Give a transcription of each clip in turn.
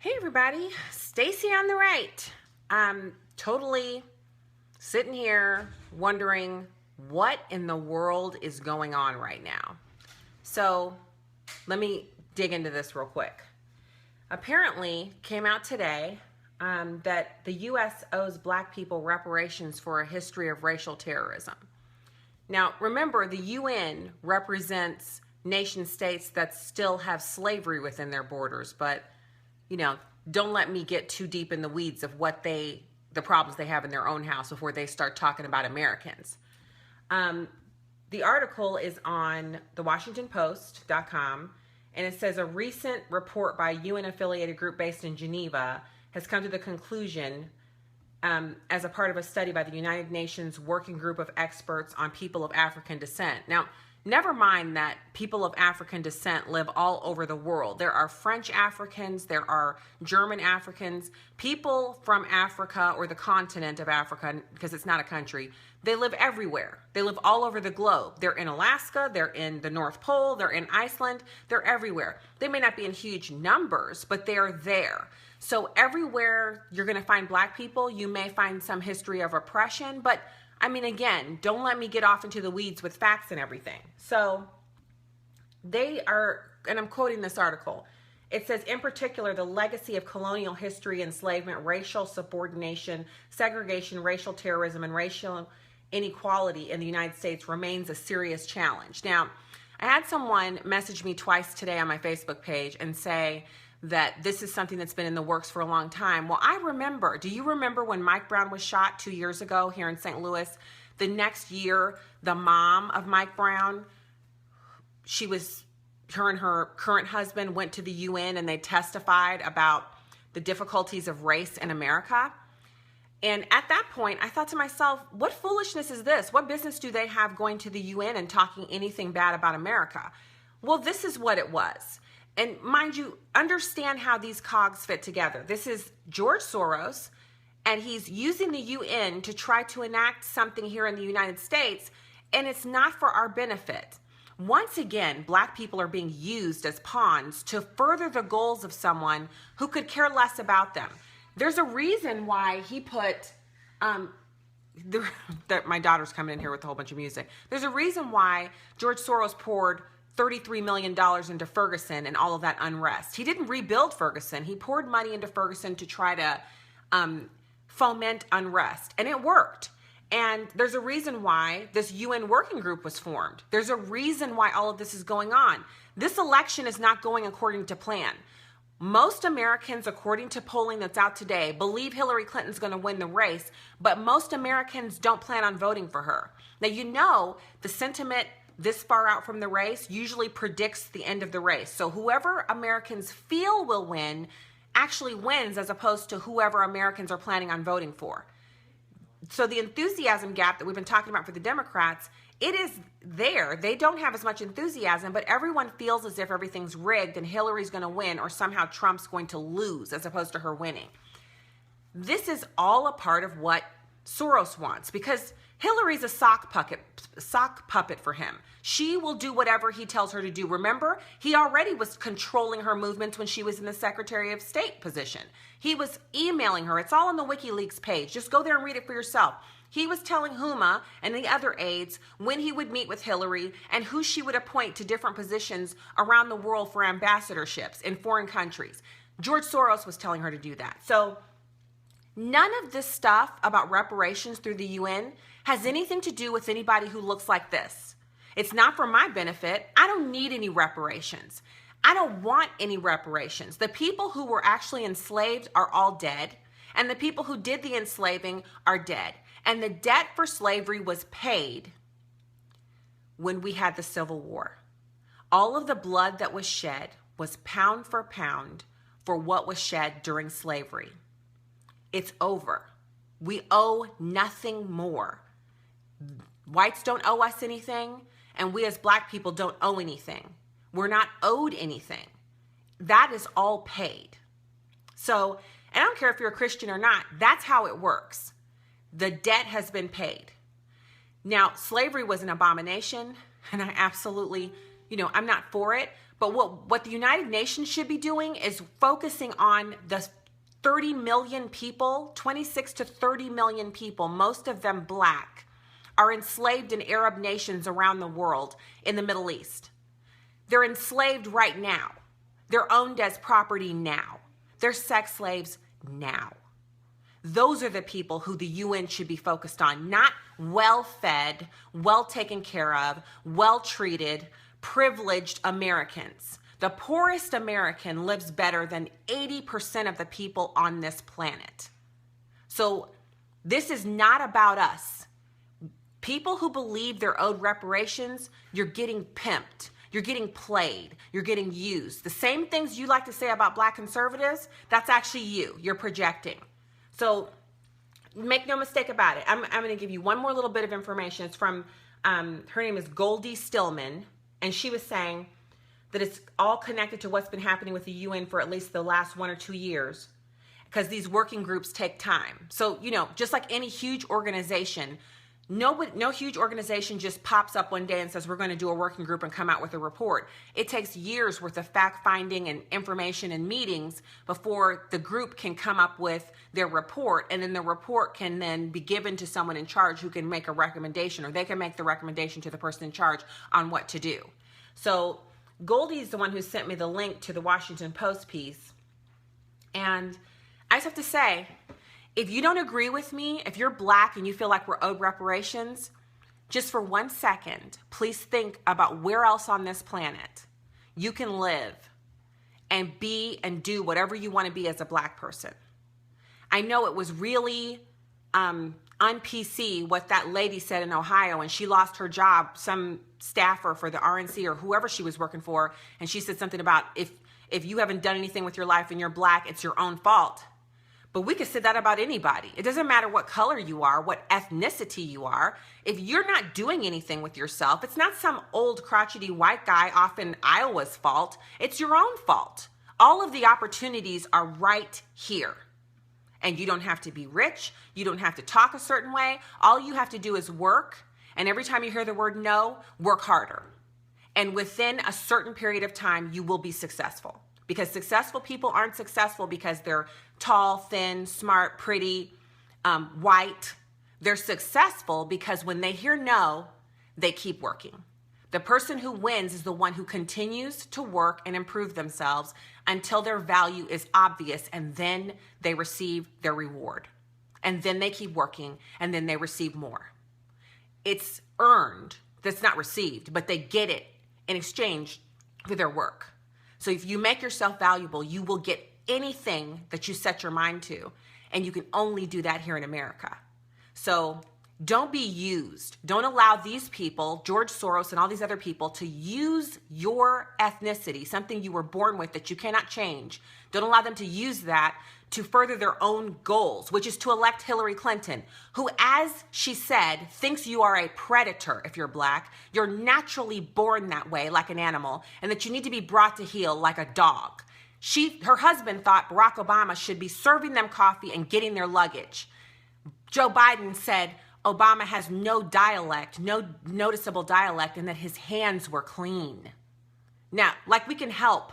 Hey everybody, Stacy on the right. I'm totally sitting here wondering what in the world is going on right now. So let me dig into this real quick. Apparently came out today that the U.S. owes black people reparations for a history of racial terrorism. Now remember, the UN represents nation states that still have slavery within their borders, but don't let me get too deep in the weeds of the problems they have in their own house before they start talking about Americans. The article is on thewashingtonpost.com, and it says a recent report by a UN-affiliated group based in Geneva has come to the conclusion, as a part of a study by the United Nations Working Group of Experts on People of African Descent. Now, never mind that people of African descent live all over the world. There are French Africans, there are German Africans, people from Africa or the continent of Africa, because it's not a country. They live everywhere. They live all over the globe. They're in Alaska, they're in the North Pole, they're in Iceland, they're everywhere. They may not be in huge numbers, but they're there. So everywhere you're going to find black people, you may find some history of oppression, but again, don't let me get off into the weeds with facts and everything. So they are, and I'm quoting this article, it says, in particular, the legacy of colonial history, enslavement, racial subordination, segregation, racial terrorism, and racial inequality in the United States remains a serious challenge. Now, I had someone message me twice today on my Facebook page and say that this is something that's been in the works for a long time. Well, I remember. Do you remember when Mike Brown was shot 2 years ago here in St. Louis? The next year, the mom of Mike Brown, her and her current husband went to the UN and they testified about the difficulties of race in America. And at that point, I thought to myself, what foolishness is this? What business do they have going to the UN and talking anything bad about America? Well, this is what it was. And mind you, understand how these cogs fit together. This is George Soros, and he's using the UN to try to enact something here in the United States, and it's not for our benefit. Once again, black people are being used as pawns to further the goals of someone who could care less about them. There's a reason why he put, that my daughter's coming in here with a whole bunch of music. There's a reason why George Soros poured $33 million into Ferguson and all of that unrest. He didn't rebuild Ferguson. He poured money into Ferguson to try to foment unrest, and it worked. And there's a reason why this UN working group was formed. There's a reason why all of this is going on. This election is not going according to plan. Most Americans, according to polling that's out today, believe Hillary Clinton's going to win the race, but most Americans don't plan on voting for her. Now, the sentiment this far out from the race usually predicts the end of the race. So whoever Americans feel will win actually wins, as opposed to whoever Americans are planning on voting for. So the enthusiasm gap that we've been talking about for the Democrats, it is there. They don't have as much enthusiasm, but everyone feels as if everything's rigged and Hillary's going to win, or somehow Trump's going to lose as opposed to her winning. This is all a part of what Soros wants, because Hillary's a sock puppet for him. She will do whatever he tells her to do. Remember, he already was controlling her movements when she was in the Secretary of State position. He was emailing her. It's all on the WikiLeaks page. Just go there and read it for yourself. He was telling Huma and the other aides when he would meet with Hillary and who she would appoint to different positions around the world for ambassadorships in foreign countries. George Soros was telling her to do that. So none of this stuff about reparations through the UN has anything to do with anybody who looks like this. It's not for my benefit. I don't need any reparations. I don't want any reparations. The people who were actually enslaved are all dead, and the people who did the enslaving are dead. And the debt for slavery was paid when we had the Civil War. All of the blood that was shed was pound for pound for what was shed during slavery. It's over. We owe nothing more. Whites don't owe us anything, and we as black people don't owe anything. We're not owed anything. That is all paid. So, and I don't care if you're a Christian or not, that's how it works. The debt has been paid. Now, slavery was an abomination, and I absolutely, I'm not for it, But what the United Nations should be doing is focusing on the 30 million people, 26 to 30 million people, most of them black, are enslaved in Arab nations around the world in the Middle East. They're enslaved right now. They're owned as property now. They're sex slaves now. Those are the people who the UN should be focused on, not well-fed, well taken care of, well-treated, privileged Americans. The poorest American lives better than 80% of the people on this planet. So this is not about us. People who believe they're owed reparations, you're getting pimped. You're getting played. You're getting used. The same things you like to say about black conservatives, that's actually you. You're projecting. So make no mistake about it. I'm going to give you one more little bit of information. It's from, her name is Goldie Stillman, and she was saying that it's all connected to what's been happening with the UN for at least the last 1 or 2 years, because these working groups take time. So, you know, just like any huge organization, no huge organization just pops up one day and says, we're going to do a working group and come out with a report. It takes years worth of fact finding and information and meetings before the group can come up with their report. And then the report can then be given to someone in charge who can make a recommendation, or they can make the recommendation to the person in charge on what to do. So Goldie's the one who sent me the link to the Washington Post piece. And I just have to say, if you don't agree with me, if you're black and you feel like we're owed reparations, just for 1 second, please think about where else on this planet you can live and be and do whatever you want to be as a black person. I know it was really un-PC what that lady said in Ohio, and she lost her job, some staffer for the RNC or whoever she was working for, and she said something about if you haven't done anything with your life and you're black, it's your own fault. But we could say that about anybody. It doesn't matter what color you are, what ethnicity you are. If you're not doing anything with yourself, it's not some old crotchety white guy off in Iowa's fault. It's your own fault. All of the opportunities are right here. And you don't have to be rich. You don't have to talk a certain way. All you have to do is work. And every time you hear the word no, work harder. And within a certain period of time, you will be successful. Because successful people aren't successful because they're tall, thin, smart, pretty, white. They're successful because when they hear no, they keep working. The person who wins is the one who continues to work and improve themselves until their value is obvious, and then they receive their reward. And then they keep working, and then they receive more. It's earned. That's not received, but they get it in exchange for their work. So if you make yourself valuable, you will get anything that you set your mind to. And you can only do that here in America. So don't be used. Don't allow these people, George Soros and all these other people, to use your ethnicity, something you were born with that you cannot change. Don't allow them to use that to further their own goals, which is to elect Hillary Clinton, who, as she said, thinks you are a predator if you're black. You're naturally born that way, like an animal, and that you need to be brought to heel like a dog. Her husband thought Barack Obama should be serving them coffee and getting their luggage. Joe Biden said Obama has no dialect, no noticeable dialect, and that his hands were clean. Now, like we can help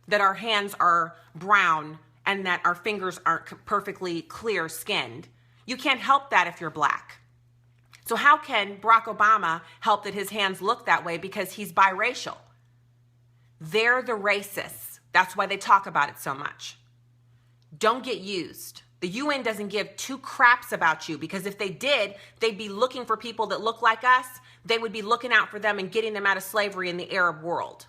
that our hands are brown and that our fingers aren't perfectly clear skinned. You can't help that if you're black. So how can Barack Obama help that his hands look that way because he's biracial? They're the racists. That's why they talk about it so much. Don't get used. The UN doesn't give two craps about you, because if they did, they'd be looking for people that look like us. They would be looking out for them and getting them out of slavery in the Arab world.